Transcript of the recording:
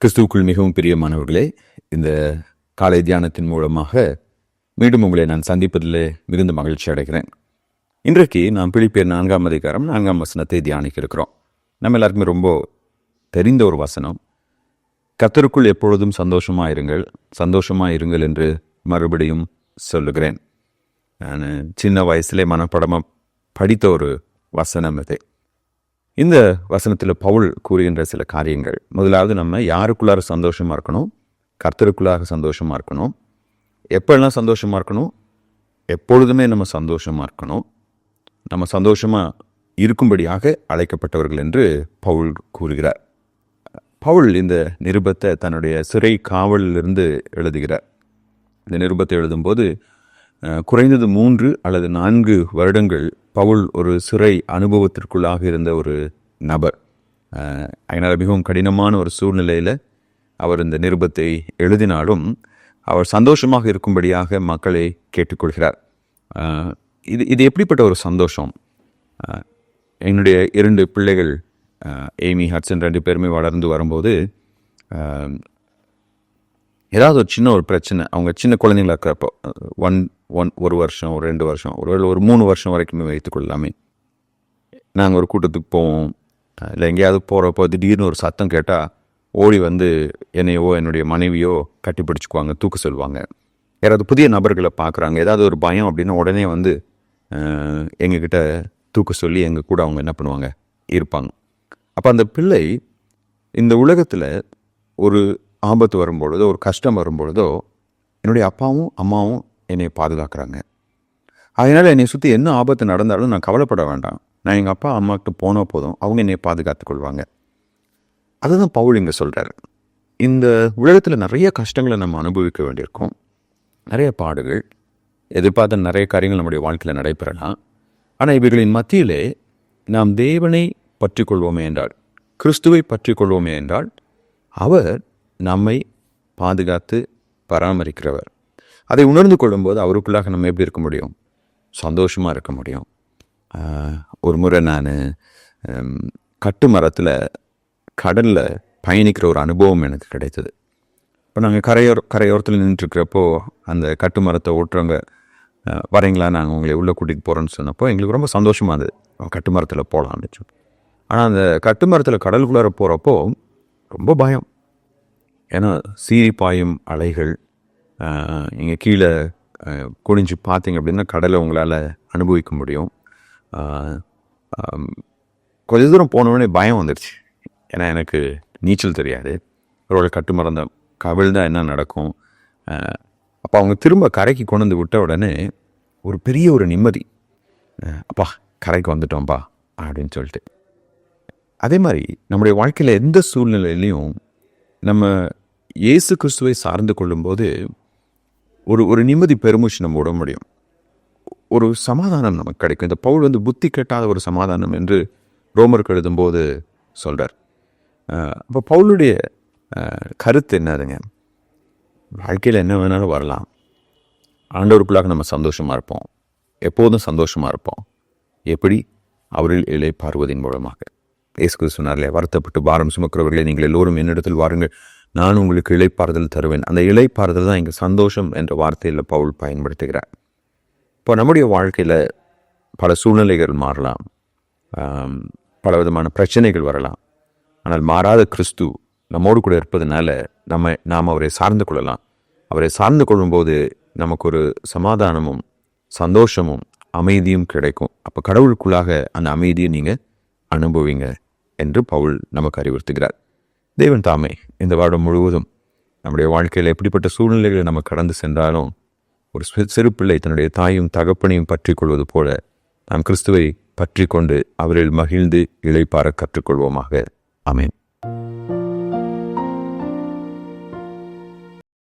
கிறிஸ்துவுக்குள் மிகவும் பிரியமானவர்களே, இந்த காலை தியானத்தின் மூலமாக மீண்டும் உங்களை நான் சந்திப்பதில் மிகுந்த மகிழ்ச்சி அடைகிறேன். இன்றைக்கு நாம் பிலிப்பியர் 4ஆம் அதிகாரம் 4ஆம் வசனத்தை தியானிக்க இருக்கிறோம். நம்ம எல்லாருக்குமே ரொம்ப தெரிந்த ஒரு வசனம். கர்த்தருக்குள் எப்பொழுதும் சந்தோஷமாக இருங்கள் என்று மறுபடியும் சொல்லுகிறேன். நான் சின்ன வயசுலே மனப்படமாக படித்த ஒரு வசனம் இது. இந்த வசனத்தில் பவுல் கூறுகின்ற சில காரியங்கள். முதலாவது, நம்ம யாருக்குள்ளார சந்தோஷமாக இருக்கணும்? கர்த்தருக்குள்ளாக சந்தோஷமாக இருக்கணும். எப்பெல்லாம் சந்தோஷமாக இருக்கணும்? எப்பொழுதுமே நம்ம சந்தோஷமாக இருக்கணும். நம்ம சந்தோஷமாக இருக்கும்படியாக அழைக்கப்பட்டவர்கள் என்று பவுல் கூறுகிறார். பவுல் இந்த நிருபத்தை தன்னுடைய சிறை காவலிலிருந்து எழுதுகிறார். இந்த நிருபத்தை எழுதும்போது குறைந்தது 3 அல்லது 4 வருடங்கள் பவுல் ஒரு சிறை அனுபவத்திற்குள்ளாக இருந்த ஒரு நபர். அதனால் மிகவும் கடினமான ஒரு சூழ்நிலையில் அவர் இந்த நிருபத்தை எழுதினாலும் அவர் சந்தோஷமாக இருக்கும்படியாக மக்களை கேட்டுக்கொள்கிறார். இது எப்படிப்பட்ட ஒரு சந்தோஷம்? என்னுடைய 2 பிள்ளைகள் ஏமி, ஹட்சன் 2 பேருமே வளர்ந்து வரும்போது ஏதாவது ஒரு சின்ன ஒரு பிரச்சனை, அவங்க சின்ன குழந்தைங்களா இருக்கிறப்போ 1 வருஷம், ஒரு 2 வருஷம், ஒரு 3 வருஷம் வரைக்குமே வைத்துக்கொள்ளலாமே, நாங்கள் ஒரு கூட்டத்துக்கு போவோம், இல்லை எங்கேயாவது போகிறப்போ திடீர்னு ஒரு சத்தம் கேட்டால் ஓடி வந்து என்னையோ என்னுடைய மனைவியோ கட்டிப்பிடிச்சுக்குவாங்க, தூக்க சொல்லுவாங்க. யாராவது புதிய நபர்களை பார்க்குறாங்க, ஏதாவது ஒரு பயம் அப்படின்னா உடனே வந்து எங்ககிட்ட தூக்க சொல்லி எங்கள் கூட அவங்க என்ன பண்ணுவாங்க, இருப்பாங்க. அப்போ அந்த பிள்ளை இந்த உலகத்தில் ஒரு ஆபத்து வரும்பொழுதோ, ஒரு கஷ்டம் வரும்பொழுதோ, என்னுடைய அப்பாவும் அம்மாவும் என்னை பாதுகாக்கிறாங்க. அதனால் என்னை சுற்றி என்ன ஆபத்து நடந்தாலும் நான் கவலைப்பட வேண்டாம். நான் எங்கள் அப்பா அம்மாக்கிட்ட போனால் போதும், அவங்க என்னை பாதுகாத்து கொள்வாங்க. அதுதான் பவுல் இங்கே சொல்கிறார். இந்த உலகத்தில் நிறைய கஷ்டங்களை நம்ம அனுபவிக்க வேண்டியிருக்கோம். நிறைய பாடுகள், எதிர்பார்த்த நிறைய காரியங்கள் நம்முடைய வாழ்க்கையில் நடைபெறலாம். ஆனால் இவைகளின் மத்தியிலே நாம் தேவனை பற்றி கொள்வோமே என்றால், கிறிஸ்துவை பற்றி கொள்வோமே என்றால், அவர் நம்மை பாதுகாத்து பராமரிக்கிறவர். அதை உணர்ந்து கொள்ளும்போது அவருக்குள்ளாக நம்ம எப்படி இருக்க முடியும்? சந்தோஷமாக இருக்க முடியும். ஒரு முறை நான் கட்டு மரத்தில் கடலில் பயணிக்கிற ஒரு அனுபவம் எனக்கு கிடைத்தது. இப்போ நாங்கள் கரையோரத்தில் நின்றுட்டுருக்கிறப்போ அந்த கட்டு மரத்தை ஓட்டுறவங்க, வரீங்களா, நாங்கள் உங்களை உள்ளே கூட்டிகிட்டு போகிறோன்னு சொன்னப்போ எங்களுக்கு ரொம்ப சந்தோஷமாக இருந்தது. கட்டு மரத்தில் போகலான்னு சொல்லி. ஆனால் அந்த கட்டு மரத்தில் கடலுக்குள்ளார போகிறப்போ ரொம்ப பயம். ஏன்னா சீறி பாயும் அலைகள், இங்கே கீழே குனிஞ்சு பார்த்தீங்க அப்படின்னா கடலை உங்களால் அனுபவிக்க முடியும். கொஞ்ச தூரம் போனோடனே பயம் வந்துடுச்சு. ஏன்னா எனக்கு நீச்சல் தெரியாது. ஒரு கட்டுமரம் தான், கவிழ்ந்தால் என்ன நடக்கும்? அப்போ அவங்க திரும்ப கரைக்கு கொண்டு வந்து விட்ட உடனே ஒரு பெரிய ஒரு நிம்மதி. அப்பா கரைக்கு வந்துட்டோம்ப்பா அப்படின்னு சொல்லிட்டு. அதே மாதிரி நம்முடைய வாழ்க்கையில் எந்த சூழ்நிலையிலையும் நம்ம இயேசு கிறிஸ்துவை சார்ந்து கொள்ளும்போது ஒரு நிம்மதி பெருமூச்சு நம்ம விட முடியும். ஒரு சமாதானம் நமக்கு கிடைக்கும். இந்த பவுல் வந்து புத்தி கெட்டாத ஒரு சமாதானம் என்று ரோமருக்கு எழுதும்போது சொல்கிறார். அப்போ பவுலுடைய கருத்து என்னதுங்க? வாழ்க்கையில் என்ன வேணாலும் வரலாம், ஆண்டவருக்குள்ளாக நம்ம சந்தோஷமாக இருப்போம், எப்போதும் சந்தோஷமாக இருப்போம். எப்படி? அவரில் இளைப்பாறுவதின் மூலமாக. இயேசு கிறிஸ்து சொன்னார்லே, வருத்தப்பட்டு பாரம் சுமக்கிறவர்களே நீங்கள் எல்லோரும் என்னிடத்தில் வாருங்கள், நான் உங்களுக்கு இளைப்பாறுதல் தருவேன். அந்த இளைப்பாறுதல் தான் இங்கே சந்தோஷம் என்ற வார்த்தையில் பவுல் பயன்படுத்துகிறார். இப்போ நம்முடைய வாழ்க்கையில் பல சூழ்நிலைகள் மாறலாம், பல விதமான பிரச்சனைகள் வரலாம். ஆனால் மாறாத கிறிஸ்து நம்மோடு கூட இருப்பதனால நாம் அவரை சார்ந்து கொள்ளலாம். அவரை சார்ந்து கொள்ளும்போது நமக்கு ஒரு சமாதானமும் சந்தோஷமும் அமைதியும் கிடைக்கும். அப்போ கடவுளுக்குள்ளாக அந்த அமைதியை நீங்கள் அனுபவிங்க என்று பவுல் நமக்கு அறிவுறுத்துகிறார். தேவன் தாமே இந்த வருடம் முழுவதும் நம்முடைய வாழ்க்கையில் எப்படிப்பட்ட சூழ்நிலைகளை நம்ம கடந்து சென்றாலும் ஒரு சிறு பிள்ளை தன்னுடைய தாயும் தகப்பனையும் பற்றி கொள்வது போல நாம் கிறிஸ்துவை பற்றி கொண்டு அவரில் மகிழ்ந்து இளைப்பாற கற்றுக்கொள்வோமாக. ஆமென்.